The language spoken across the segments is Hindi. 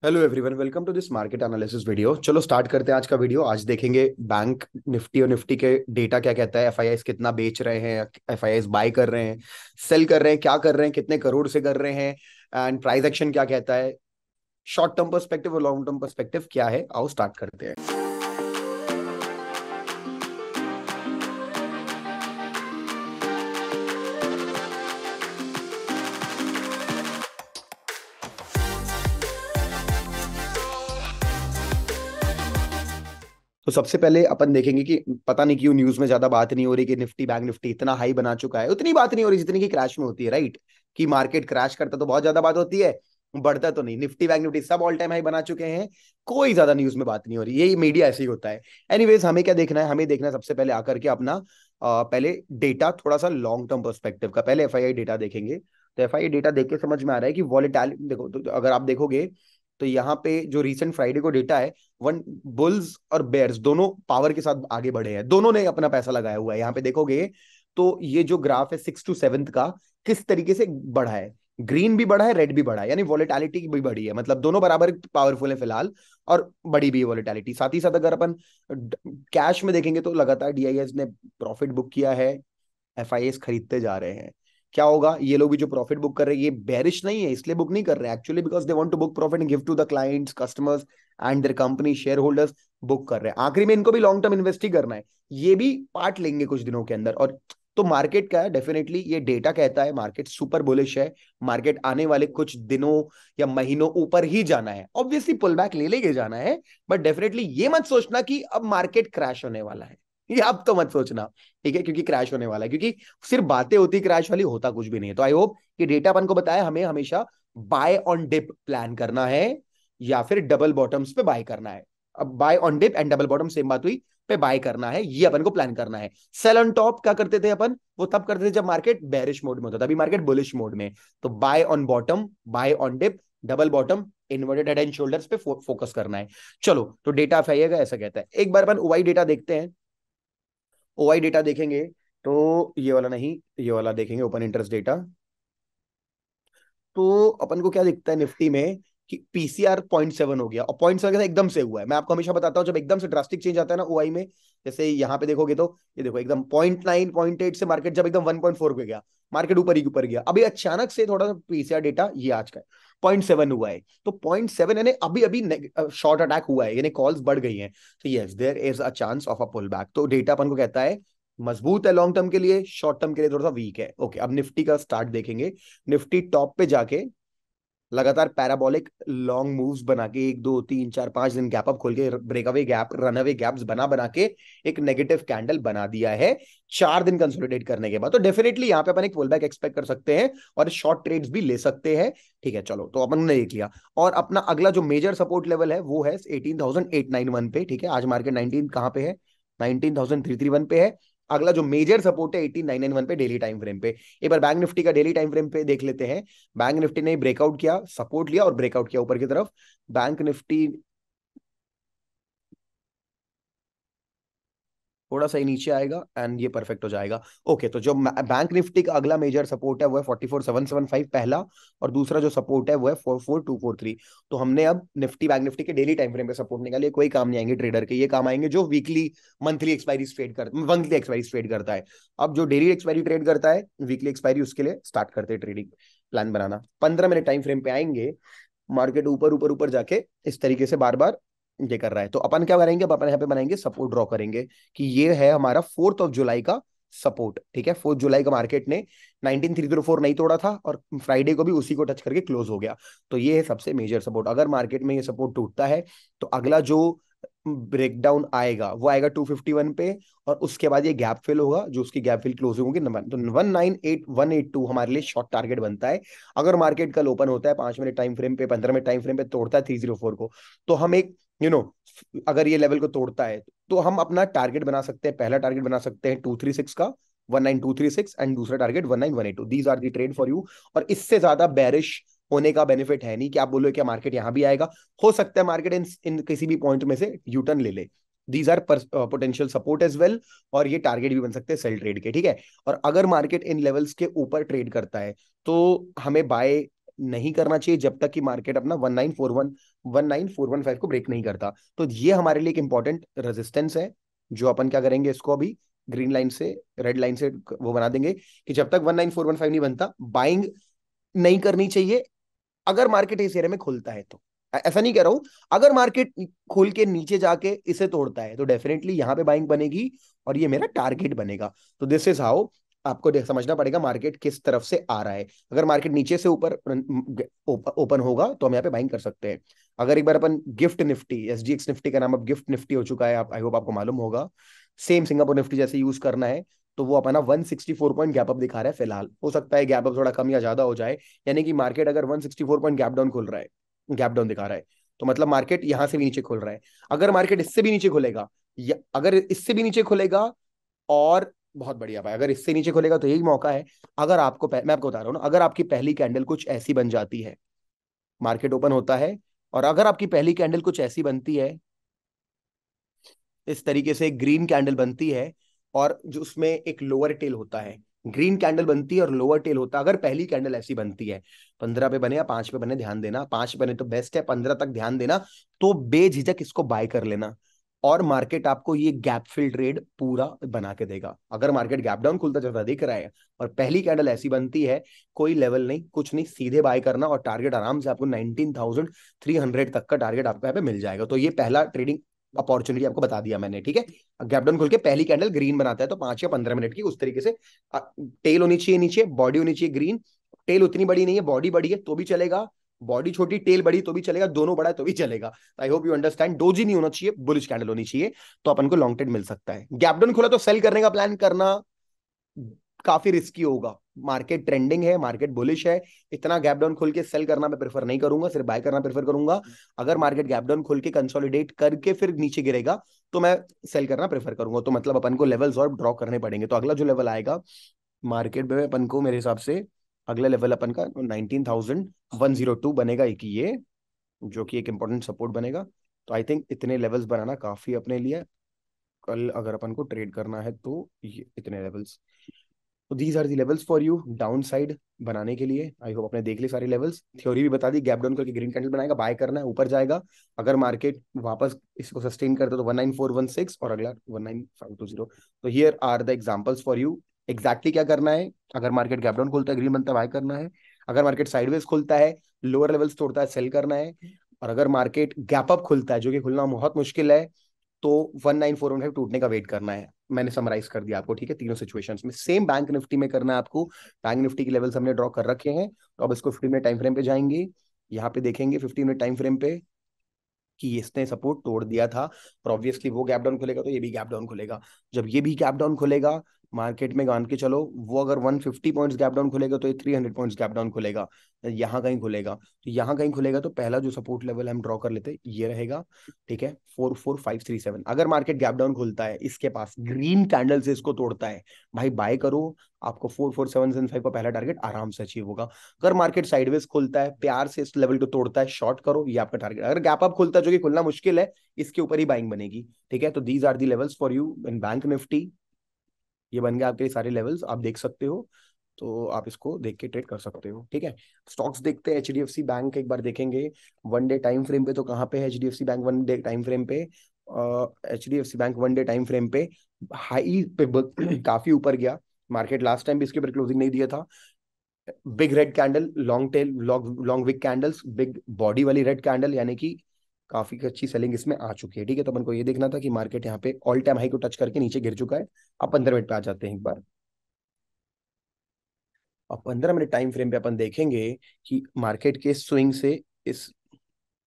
Hello everyone, welcome to this market analysis video. चलो स्टार्ट करते हैं आज का वीडियो। आज देखेंगे बैंक निफ्टी और निफ्टी के डेटा क्या कहता है। एफआईआईस कितना बेच रहे हैं, एफआईआईस बाय कर रहे हैं, सेल कर रहे हैं, क्या कर रहे हैं, कितने करोड़ से कर रहे हैं, एंड प्राइस एक्शन क्या कहता है। शॉर्ट टर्म पर्सपेक्टिव और लॉन्ग टर्म पर्सपेक्टिव क्या है, आओ स्टार्ट करते हैं। तो सबसे पहले अपन देखेंगे कि पता नहीं क्यों न्यूज में ज्यादा बात नहीं हो रही कि निफ्टी बैंक निफ्टी इतना हाई बना चुका है। उतनी बात नहीं हो रही जितनी की क्रैश में होती है, राइट। कि मार्केट क्रैश करता तो बहुत ज्यादा बात होती है, बढ़ता तो नहीं। निफ्टी बैंक निफ्टी सब ऑल टाइम हाई बना चुके हैं, कोई ज्यादा न्यूज में बात नहीं हो रही। यही मीडिया ऐसे ही होता है। एनीवेज, हमें क्या देखना है, हमें देखना है सबसे पहले आकर के अपना पहले डेटा थोड़ा सा लॉन्ग टर्म पर्सपेक्टिव का। पहले एफआईआई डेटा देखेंगे। तो एफआईआई डेटा देख के समझ में आ रहा है कि वॉलेटिलिटी देखो, तो अगर आप देखोगे तो यहाँ पे जो रिसेंट फ्राइडे को डेटा है, वन बुल्स और बेयर्स दोनों पावर के साथ आगे बढ़े हैं, दोनों ने अपना पैसा लगाया हुआ है। यहाँ पे देखोगे तो ये जो ग्राफ है 6 to 7 का, किस तरीके से बढ़ा है। ग्रीन भी बढ़ा है, रेड भी बढ़ा है, यानी वॉलेटिलिटी भी बढ़ी है। मतलब दोनों बराबर पावरफुल है फिलहाल, और बड़ी भी है वॉलेटिलिटी। साथ ही साथ अगर अपन कैश में देखेंगे तो लगातार डीआईएस ने प्रॉफिट बुक किया है, एफआईएस खरीदते जा रहे हैं। क्या होगा, ये लोग भी जो प्रॉफिट बुक कर रहे हैं ये बेरिश नहीं है, इसलिए बुक नहीं कर रहे हैं actually, because they want to book profit and give to the clients, customers and their company shareholders. Book कर रहे हैं, आखिरी में इनको भी लॉन्ग टर्म इन्वेस्ट ही करना है। ये भी पार्ट लेंगे कुछ दिनों के अंदर। और तो मार्केट का है, डेफिनेटली ये डेटा कहता है मार्केट सुपर बुलिश है। मार्केट आने वाले कुछ दिनों या महीनों ऊपर ही जाना है। ऑब्वियसली पुल बैक ले लेके जाना है, बट डेफिनेटली ये मत सोचना कि अब मार्केट क्रैश होने वाला है। ये अब तो मत सोचना, ठीक है, क्योंकि क्रैश होने वाला है। क्योंकि सिर्फ बातें होती क्रैश वाली, होता कुछ भी नहीं है। तो आई होप कि डेटा अपन को बताया हमें हमेशा बाय ऑन डिप प्लान करना है या फिर डबल बॉटम्स पे बाय करना है। अब buy on dip and double bottom same बात हुई, पे बाय करना है, ये अपन को प्लान करना है। सेल ऑन टॉप क्या करते थे अपन, वो तब करते थे जब मार्केट बेरिश मोड में होता था, अभी मार्केट बुलिश मोड में। तो buy on bottom, buy on dip, double bottom, inverted head and shoulders पे फोकस करना है। चलो, तो डेटा आएगा ऐसा कहता है। एक बार अपन ओवाई डेटा देखते हैं। ओआई डेटा देखेंगे तो ये वाला नहीं, ये वाला देखेंगे, ओपन इंटरेस्ट डेटा। तो अपन को क्या दिखता है निफ्टी में कि पीसीआर 0.7 हो गया, और 0.7 के साथ एकदम से हुआ है। मैं आपको हमेशा बताता हूँ जब एकदम से ड्रास्टिक चेंज आता है ना ओआई में, जैसे यहाँ पे देखोगे तो ये देखो एकदम 0.9 0.8 से मार्केट जब एकदम 1.4 पे गया, मार्केट ऊपर ही ऊपर गया। अभी अचानक से थोड़ा सा पीसीआर डेटा ये आज का है, 0.7 हुआ है। तो 0.7 यानी अभी अभी शॉर्ट अटैक हुआ है, यानी कॉल्स बढ़ गई हैं। तो yes, there is a chance of a pull back. तो डेटा अपन को कहता है मजबूत है लॉन्ग टर्म के लिए, शॉर्ट टर्म के लिए थोड़ा सा वीक है। ओके, अब निफ्टी का स्टार्ट देखेंगे। निफ्टी टॉप पे जाके लगातार पैराबोलिक लॉन्ग मूव्स बना के 1 2 3 4 5 दिन गैप अप खोल के, ब्रेकअवे गैप, रनअवे गैप्स बना बना के एक नेगेटिव कैंडल बना दिया है 4 दिन कंसोलिडेट करने के बाद। तो डेफिनेटली यहाँ पे अपन एक पुल बैक एक्सपेक्ट कर सकते हैं और शॉर्ट ट्रेड्स भी ले सकते हैं। ठीक है, चलो, तो अपन ने देख लिया। और अपना अगला जो मेजर सपोर्ट लेवल है वो है 18,891 पे। ठीक है, आज मार्केट 19 कहाँ पे है, 19,331 पे है। अगला जो मेजर सपोर्ट है 18,991 पे डेली टाइम फ्रेम पे। एक बार बैंक निफ्टी का डेली टाइम फ्रेम पे देख लेते हैं। बैंक निफ्टी ने ब्रेकआउट किया, सपोर्ट लिया और ब्रेकआउट किया ऊपर की तरफ। बैंक निफ्टी थोड़ा सा ही नीचे आएगा एंड ये परफेक्ट हो जाएगा। ओके, तो जो बैंक निफ्टी का अगला मेजर सपोर्ट है वो है 44,775 पहला, और दूसरा जो सपोर्ट है वो है 44,243। तो हमने अब निफ्टी बैंक निफ्टी के डेली टाइम फ्रेम पे सपोर्ट निकाले। कोई काम नहीं आएंगे ट्रेडर के, ये काम आएंगे जो वीकली मंथली एक्सपायरी ट्रेड कर मंथली एक्सपायरी ट्रेड करता है। अब जो डेली एक्सपायरी ट्रेड करता है, वीकली एक्सपायरी, उसके लिए स्टार्ट करते हैं ट्रेडिंग प्लान बनाना। 15 मिनट टाइम फ्रेम पे आएंगे, मार्केट ऊपर ऊपर ऊपर जाके इस तरीके से बार बार ये कर रहा है। तो अपन क्या करेंगे, अब अपन यहाँ पे बनाएंगे सपोर्ट, ड्रॉ करेंगे कि ये है हमारा 4 जुलाई का सपोर्ट। ठीक है, 4 जुलाई का मार्केट ने 19,304 नहीं तोड़ा था, और फ्राइडे को भी उसी को टच करके क्लोज हो गया। तो ये है सबसे मेजर सपोर्ट। अगर मार्केट में ये सपोर्ट टूटता है तो अगला जो ब्रेकडाउन आएगा वो आएगा 251 पे, और उसके बाद ये गैप फिल होगा, जो उसकी गैप फिल क्लोजिंग होगी तो 198182 हमारे लिए शॉर्ट टारगेट बनता है। अगर मार्केट कल ओपन होता है 5 मिनट टाइम फ्रेम पे, 15 मिनट टाइम फ्रेम पे तोड़ता है 304 को, तो हम एक यू नो अगर ये लेवल को तोड़ता है तो हम अपना टारगेट बना सकते हैं। पहला टारगेट बना सकते हैं 236 का, 19236, एंड दूसरा target 19182। These are the trade for you. और इससे ज्यादा बेरिश होने का बेनिफिट है नहीं कि आप बोलो कि मार्केट यहां भी आएगा। हो सकता है मार्केट इन किसी भी पॉइंट में से यूटर्न ले ले। These are potential support as well, और ये टारगेट भी बन सकते हैं सेल ट्रेड के। ठीक है, और अगर मार्केट इन लेवल्स के ऊपर ट्रेड करता है तो हमें बाय नहीं करना चाहिए जब तक कि मार्केट अपना 1941 19415 को ब्रेक नहीं करता। तो ये हमारे लिए एक इंपॉर्टेंट रेजिस्टेंस है, जो अपन क्या करेंगे, इसको अभी ग्रीन लाइन से, रेड लाइन से वो बना देंगे कि जब तक 19415 नहीं बनता बाइंग नहीं करनी चाहिए। अगर मार्केट इस एरिया में खुलता है तो, ऐसा नहीं कह रहा हूं, अगर मार्केट खुल के नीचे जाके इसे तोड़ता है तो डेफिनेटली यहां पे बाइंग बनेगी और ये मेरा टारगेट बनेगा। तो दिस इज हाउ आपको समझना पड़ेगा मार्केट किस तरफ से आ रहा है। अगर मार्केट नीचे से ऊपर ओपन होगा तो हम यहाँ पे बाइंग कर सकते हैं। अगर एक बार अपन गिफ्ट निफ्टी, एसजीएक्स निफ्टी का नाम अब गिफ्ट निफ्टी हो चुका है, आप आई होप आपको मालूम होगा, सेम सिंगापुर निफ्टी जैसे यूज करना है, तो वो अपना 164 पॉइंट गैप अप दिखा रहा है फिलहाल। हो सकता है गैप अप थोड़ा कम या ज्यादा हो जाए, यानी कि मार्केट अगर 164 पॉइंट गैप डाउन खुल रहा है, गैप डाउन दिखा रहा है, तो मतलब मार्केट यहां से भी नीचे खुल रहा है। अगर मार्केट इससे भी नीचे खुलेगा, या अगर इससे भी नीचे खुलेगा, और बहुत बढ़िया भाई, अगर इससे नीचे खुलेगा तो यही मौका है। अगर आपको मैं आपको बता रहा हूँ ना, अगर आपकी पहली कैंडल कुछ ऐसी बन जाती है, मार्केट ओपन होता है, और अगर आपकी पहली कैंडल कुछ ऐसी बनती है, इस तरीके से ग्रीन कैंडल बनती है, और जो उसमें एक लोअर टेल होता है, ग्रीन कैंडल बनती है और लोअर टेल होता है, अगर पहली कैंडल ऐसी बनती है, 15 पे बने या 5 पे बने, ध्यान देना, 5 पे बने तो बेस्ट है, 15 तक ध्यान देना, तो बेझिझक इसको बाय कर लेना। और मार्केट आपको ये गैप फिल ट्रेड पूरा बना के देगा। अगर मार्केट गैप डाउन खुलता ज्यादा दिख रहा है और पहली कैंडल ऐसी बनती है, कोई लेवल नहीं कुछ नहीं, सीधे बाय करना, और टारगेट आराम से आपको 19,300 तक का टारगेट आपको यहाँ पे मिल जाएगा। तो ये पहला ट्रेडिंग अपॉर्चुनिटी आपको बता दिया मैंने, ठीक है। गैप डाउन खोल के पहली कैंडल ग्रीन बनाता है तो 5 या 15 मिनट की उस तरीके से टेल होनी चाहिए नीचे, बॉडी होनी चाहिए ग्रीन। टेल उतनी बड़ी नहीं है, बॉडी बड़ी है तो भी चलेगा, बॉडी छोटी टेल बड़ी तो भी चलेगा, दोनों बड़ा है तो भी चलेगा। I hope you understand, doji नहीं होना चाहिए, बुलिश कैंडल होनी चाहिए, तो अपन को लॉन्ग ट्रेड मिल सकता है। गैप डाउन खोला तो सेल करने का प्लान करना काफी रिस्की होगा। मार्केट ट्रेंडिंग है, मार्केट बुलिश है, इतना गैप डाउन खोल के सेल करना मैं प्रेफर नहीं करूंगा, सिर्फ बाय करना प्रेफर करूंगा। अगर मार्केट गैप डाउन खोल के कंसोलिडेट करके फिर नीचे गिरेगा तो मैं सेल करना प्रेफर करूंगा। तो मतलब अपन को लेवल्स और ड्रॉ करने पड़ेंगे। तो अगला जो लेवल आएगा मार्केट में अपन को, मेरे हिसाब से अगला लेवल अपन का 19,102 बनेगा, एक ये, जो कि एक इंपॉर्टेंट सपोर्ट बनेगा। तो आई थिंक इतने लेवल्स बनाना काफी अपने लिए, कल अगर अपन को ट्रेड करना है तो ये इतने लेवल्स। तो these are the levels for you downside बनाने के लिए। आई होप आपने देख ली सारी लेवल्स, थ्योरी भी बता दी। गैप डाउन करके ग्रीन कैंडल बनाएगा, बाय करना है, ऊपर जाएगा। अगर मार्केट वापस इसको सस्टेन करते तो 19416 और अगला 19520। तो here are the examples for you, exactly क्या करना है। अगर मार्केट गैप डाउन खुलता है, ग्रीन बनता है, बाय करना है। अगर मार्केट साइडवेज खुलता है, लोअर लेवल्स तोड़ता है, सेल करना है। और अगर मार्केट गैप अप खुलता है, जो कि खुलना बहुत मुश्किल है, तो 19415 टूटने का वेट करना है। मैंने समराइज कर दिया आपको, ठीक है, तीनों सिचुएशंस में। सेम बैंक निफ्टी में करना है आपको। बैंक निफ्टी के लेवल्स हमने ड्रॉ कर रखे हैं, तो अब इसको 15 मिनट टाइम फ्रेम पे जाएंगे, यहाँ पे देखेंगे 15 मिनट टाइम फ्रेम पे कि इसने सपोर्ट तोड़ दिया था, और ऑब्वियसली वो गैप डाउन खुलेगा तो ये भी गैप डाउन खुलेगा। जब ये भी गैप डाउन खुलेगा, मार्केट में मान के चलो वो अगर 150 पॉइंट्स गैप डाउन खुलेगा तो ये 300 पॉइंट्स गैप डाउन खुलेगा, यहाँ कहीं खुलेगा। तो यहाँ कहीं खुलेगा तो पहला जो सपोर्ट लेवल हम ड्रॉ कर लेते ये रहेगा, ठीक है, 44537। अगर मार्केट गैप डाउन खुलता है, इसके पास ग्रीन कैंडल से इसको तोड़ता है, भाई बाय करो, आपको 44775 का पहला टारगेट आराम से अचीव होगा। अगर मार्केट साइडवेज खुलता है, प्यार से इस लेवल को तोड़ता है, शॉर्ट करो, ये आपका टारगेट। अगर गैप अप खुलता है, जो कि खुलना मुश्किल है, इसके ऊपर ही बाइंग बनेगी, ठीक है। तो these are the levels for you in bank Nifty. ये बन गए आपके सारे लेवल्स, आप देख सकते हो, तो आप इसको देख के ट्रेड कर सकते हो, ठीक है। स्टॉक्स देखते हैं, एचडीएफसी बैंक एक बार देखेंगे वन डे टाइम फ्रेम पे। तो कहाँ पे है HDFC bank one day time frame पे? HDFC bank one day time frame पे हाई पे काफी ऊपर गया। मार्केट लास्ट टाइम भी इसके ऊपर क्लोजिंग नहीं दिया था। Big red candle, long tail, long long wick candles, big body वाली रेड कैंडल, यानी कि काफी अच्छी सेलिंग इसमें आ चुकी है, ठीक है। तो अपन को ये देखना था कि मार्केट यहाँ पे ऑल टाइम हाई को टच करके नीचे गिर चुका है। अब 15 मिनट पे आ जाते हैं एक बार। अब 15 मिनट टाइम फ्रेम पे अपन देखेंगे कि मार्केट के स्विंग से इस,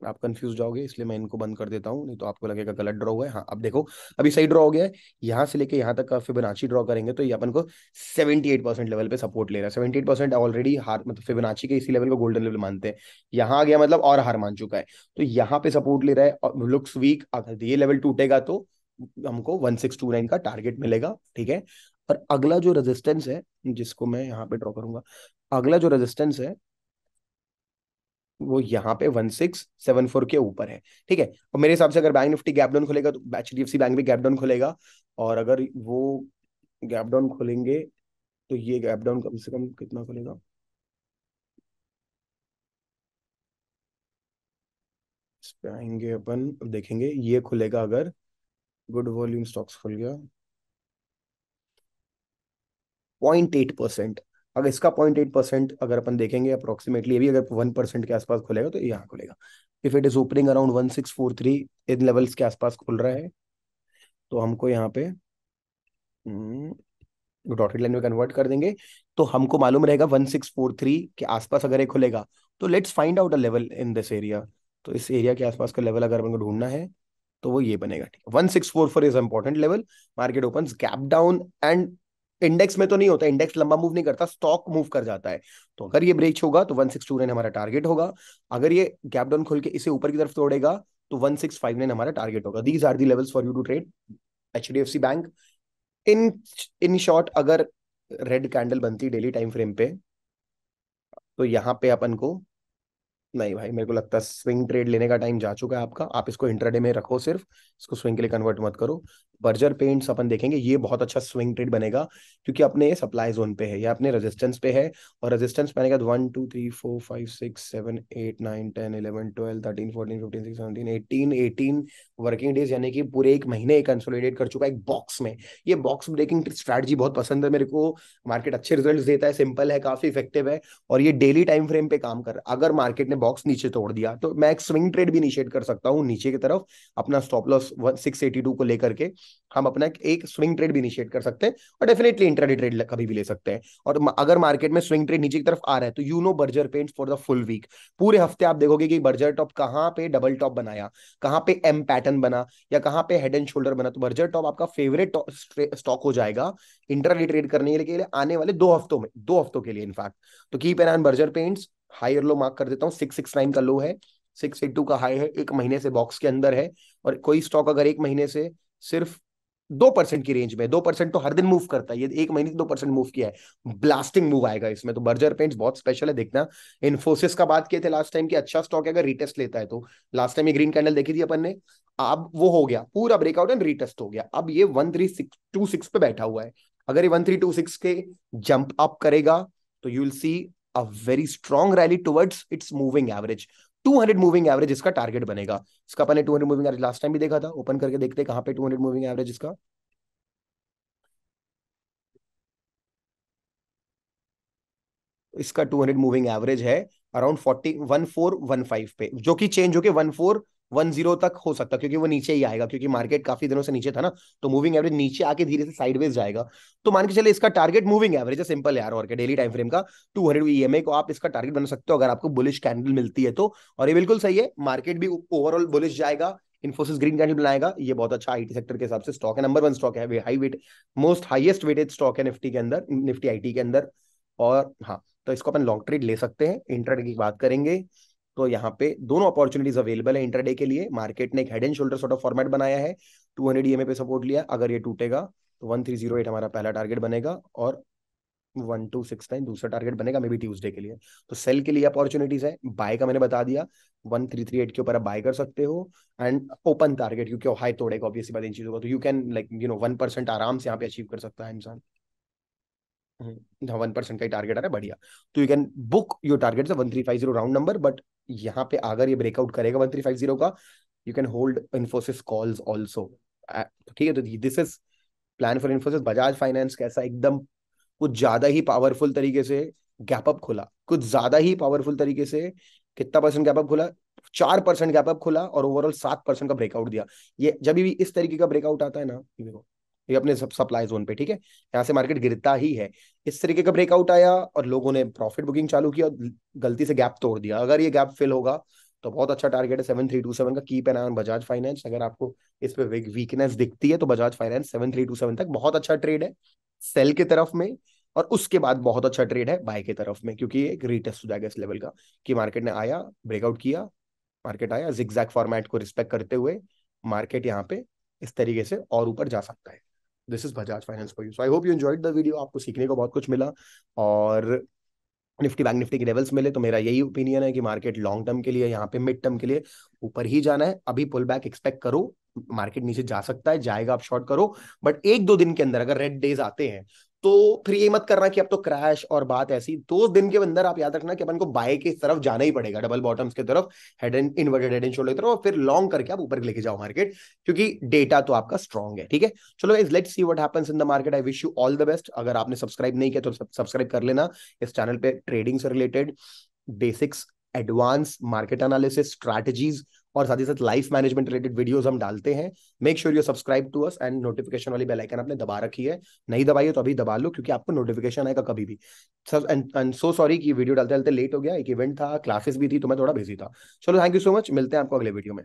आप कंफ्यूज जाओगे इसलिए मैं इनको बंद कर देता हूँ, नहीं तो आपको लगेगा गलत ड्रॉ हुआ है। हाँ अब देखो, अभी सही ड्रॉ हो गया है। यहाँ से लेके यहाँ तक का फिबोनाची ड्रॉ करेंगे तो ये अपन को 78% लेवल पे सपोर्ट ले रहा है। 78% ऑलरेडी हार, मतलब फिबोनाची के इसी लेवल को गोल्डन लेवल मानते हैं। यहाँ आ गया मतलब और हार मान चुका है, तो यहाँ पे सपोर्ट ले रहा है और लुक्स वीक। अगर ये लेवल टूटेगा तो हमको 1629 का टारगेट मिलेगा, ठीक है। और अगला जो रेजिस्टेंस है, जिसको मैं यहाँ पे ड्रॉ करूंगा, अगला जो रेजिस्टेंस है वो यहाँ पे 1674 के ऊपर है, ठीक है। और मेरे हिसाब से अगर बैंक निफ्टी गैप डाउन खुलेगा तो एचडीएफसी बैंक भी गैप डाउन खुलेगा। और अगर वो गैप डाउन खुलेंगे तो ये गैप डाउन कम से कम कितना खुलेगा, पे आएंगे अपन, अब देखेंगे ये खुलेगा अगर, गुड वॉल्यूम स्टॉक्स खुल गया 0.8%। अगर इसका 0.8% अगर अपन देखेंगे अप्रोक्सीमेटली, ये भी अगर 1% के आसपास खुलेगा तो ये यहाँ खुलेगा। If it is opening around 1643 in levels के आसपास खुल रहा है, तो हमको यहाँ पे डॉटेड लाइन में कन्वर्ट कर देंगे, तो हमको मालूम रहेगा 1643 के आसपास अगर ये खुलेगा, तो let's find out a level in this area. तो इस एरिया के आसपास का लेवल अगर हमको ढूंढना है तो वो ये बनेगा, ठीक है। 1644 is important level. Market opens gap down and index में तो नहीं होता, इंडेक्स लंबा मूव नहीं करता, स्टॉक मूव कर जाता है। तो अगर ये ब्रेच होगा तो 1629 हमारा टारगेट होगा। अगर ये गैप डाउन खोल के इसे ऊपर की तरफ तोड़ेगा तो 1659 हमारा टारगेट होगा। These are the levels for you to trade HDFC bank. In in short, अगर रेड कैंडल बनती डेली टाइम फ्रेम पे, तो यहाँ पे अपन को, नहीं भाई मेरे को लगता है स्विंग ट्रेड लेने का टाइम जा चुका है आपका। आप इसको इंट्राडे में रखो, सिर्फ इसको स्विंग के लिए कन्वर्ट मत करो। बर्जर पेंट्स अपन देखेंगे, ये बहुत अच्छा स्विंग ट्रेड बनेगा, क्योंकि अपने सप्लाई जोन पे है या अपने रेजिस्टेंस पे है। और रेजिस्टेंस पे आने का 1 2 3 4 5 6 7 8 9 10 11 12 13 14 15 16 17 18 वर्किंग डेज, यानी कि पूरे एक महीने कंसोलिडेट कर चुका है एक बॉक्स में। ये बॉक्स ब्रेकिंग स्ट्रैटेजी बहुत पसंद है मेरे को। मार्केट अच्छे रिजल्ट्स देता है, सिंपल है, काफी इफेक्टिव है, और ये डेली टाइम फ्रेम पे काम कर रहा है। अगर मार्केट ने बॉक्स नीचे तोड़ दिया तो मैं एक स्विंग ट्रेड भी इनिशिएट कर सकता हूँ नीचे की तरफ, अपना स्टॉप लॉस 682 को लेकर के हम अपना एक स्विंग ट्रेड भी इनिशिएट कर सकते हैं, और डेफिनेटली इंट्राडे ट्रेड कभी भी ले सकते हैं। और अगर मार्केट में स्विंग ट्रेड नीचे की तरफ आ रहा है तो you know Berger Paints for the full week, पूरे हफ्ते आप देखोगे कि बर्जर टॉप कहाँ पे डबल टॉप बनाया, कहाँ पे एम पैटर्न बना, या कहाँ पे हेड एंड शोल्डर बना। तो बर्जर टॉप आपका फेवरेट स्टॉक हो जाएगा इंट्राडे ट्रेड करने के लिए आने वाले 2 हफ्तों में, 2 हफ्तों के लिए इनफैक्ट। तो keep an on Berger paints. High और लो मार्क कर देता हूँ। 669 का लो है, 682 का हाई है, एक महीने से बॉक्स के अंदर है। और कोई स्टॉक अगर एक महीने से सिर्फ 2% की रेंज में, 2% तो हर दिन मूव करता है, ये एक महीने से 2% मूव किया है, ब्लास्टिंग मूव आएगा इसमें। तो बर्जर पेंट्स बहुत स्पेशल है, देखना। इन्फोसिस का बात किए थे लास्ट टाइम कि अच्छा स्टॉक है अगर रीटेस्ट लेता है तो। लास्ट टाइम ये ग्रीन कैंडल देखी थी अपन ने, अब वो हो गया पूरा ब्रेकआउट एंड रीटेस्ट हो गया। अब ये 1326 पे बैठा हुआ है। अगर ये 1326 के जंप अप करेगा तो you will see a very strong rally towards it's moving average. 200 moving average इसका टारगेट बनेगा। इसका अपन ने 200 मूविंग एवरेज लास्ट टाइम भी देखा था, ओपन करके देखते हैं कहां पे 200 मूविंग एवरेज इसका। इसका 200 मूविंग एवरेज है अराउंड 1415 पे, जो कि चेंज होके 1410 तक हो सकता है, क्योंकि वो नीचे ही आएगा, क्योंकि मार्केट काफी दिनों से नीचे था ना, तो मूविंग एवरेज नीचे आके धीरे से साइडवेज जाएगा। तो मान के चले इसका टारगेट मूविंग एवरेज है, सिंपल यार, और क्या, डेली टाइम फ्रेम का 200 ईएमए को आप इसका टारगेट बना सकते हो अगर आपको बुलिश कैंडल मिलती है तो। और ये बिल्कुल सही है, मार्केट भी ओवरऑल बुलिश जाएगा। इन्फोसिस ग्रीन कैंडल बनाएगा, ये बहुत अच्छा आईटी सेक्टर के हिसाब से स्टॉक है, नंबर 1 स्टॉक है, high weight, most highest weighted stock है निफ्टी के अंदर, निफ्टी आईटी के अंदर। और हाँ, तो इसको अपन लॉन्ग ट्रेड ले सकते हैं। इंट्राडे की बात करेंगे तो यहाँ पे दोनों अपॉर्चुनिटीज अवेलेबल है इंट्राडे के लिए। मार्केट ने एक head and shoulder sort of format बनाया है, 200 ईएमए पे सपोर्ट लिया, अगर ये टूटेगा तो 1308 हमारा पहला टारगेट बनेगा, और 1269 दूसरा टारगेट बनेगा, मे बी ट्यूसडे के लिए। तो सेल के लिए अपॉर्चुनिटीज है, बाय का मैंने बता दिया, 1338 के ऊपर आप बाय कर सकते हो। एंड ओपन टारगेट, क्योंकि हाई तोड़ेगा ऑब्वियसली बात इन चीजों का, तो यू कैन लाइक 1% आराम से यहाँ पे अचीव कर सकता है इंसान। 1% का ही टारगेट आ रहा है, बढ़िया। तो you can book your target 1350 round number, but यहाँ पे अगर ये ब्रेकआउट करेगा 1350 का, you can hold Infosys calls also. ठीक है, तो this is plan for Infosys. Bajaj finance कैसा, एकदम कुछ ज्यादा ही पावरफुल तरीके से गैप अप खुला, कुछ ज्यादा ही पावरफुल तरीके से। कितना परसेंट गैप अप खुला? 4% गैप अप खुला, और ओवरऑल 7% का ब्रेकआउट दिया। ये जब भी इस तरीके का ब्रेकआउट आता है ना, ये देखो, ये अपने सप्लाई जोन पे, ठीक है, यहाँ से मार्केट गिरता ही है। इस तरीके का ब्रेकआउट आया और लोगों ने प्रॉफिट बुकिंग चालू किया, गलती से गैप तोड़ दिया। अगर ये गैप फिल होगा तो बहुत अच्छा टारगेट है 7327 का। Keep an I on Bajaj finance. अगर आपको इस पे वीकनेस दिखती है तो बजाज फाइनेंस 7327 तक बहुत अच्छा ट्रेड है सेल की तरफ में। और उसके बाद बहुत अच्छा ट्रेड है बाय की तरफ में, क्योंकि ये एक रीटेस्ट हो जाएगा इस लेवल का, कि मार्केट ने आया, ब्रेकआउट किया, मार्केट आया, जिगजैग फॉर्मेट को रिस्पेक्ट करते हुए मार्केट यहाँ पे इस तरीके से और ऊपर जा सकता है। This is Bajaj finance for you. So I hope you enjoyed the video, आपको सीखने को बहुत कुछ मिला, और निफ्टी बैंक निफ्टी के लेवल्स मिले। तो मेरा यही ओपिनियन है कि मार्केट लॉन्ग टर्म के लिए, यहाँ पे मिड टर्म के लिए ऊपर ही जाना है। अभी पुल बैक एक्सपेक्ट करो, मार्केट नीचे जा सकता है, जाएगा, आप शॉर्ट करो, बट 1-2 दिन के अंदर अगर रेड डेज आते हैं तो फिर ये मत करना कि अब तो क्रैश और बात ऐसी, 2 दिन के अंदर आप याद रखना कि अपन को बाय की तरफ जाना ही पड़ेगा, डबल बॉटम्स की तरफ, head and inverted head and shoulder की तरफ, और फिर लॉन्ग करके आप ऊपर लेके जाओ मार्केट, क्योंकि डेटा तो आपका स्ट्रांग है। ठीक है, चलो guys, let's see what happens in the market. I wish you all the best. अगर आपने सब्सक्राइब नहीं किया तो सब्सक्राइब कर लेना। इस चैनल पे ट्रेडिंग से related basics, advance market analysis, strategies और साथ ही साथ लाइफ मैनेजमेंट रिलेटेड वीडियोस हम डालते हैं। Make sure you subscribe to us and notification वाली बेल आइकन आपने दबा रखी है, नहीं दबाई है तो अभी दबा लो, क्योंकि आपको नोटिफिकेशन आएगा कभी भी। सर एंड सो सॉरी कि वीडियो डालते डालते लेट हो गया, एक इवेंट था, क्लासेस भी थी, तो मैं थोड़ा बिजी था। चलो, थैंक यू सो मच, मिलते हैं आपको अगले वीडियो में।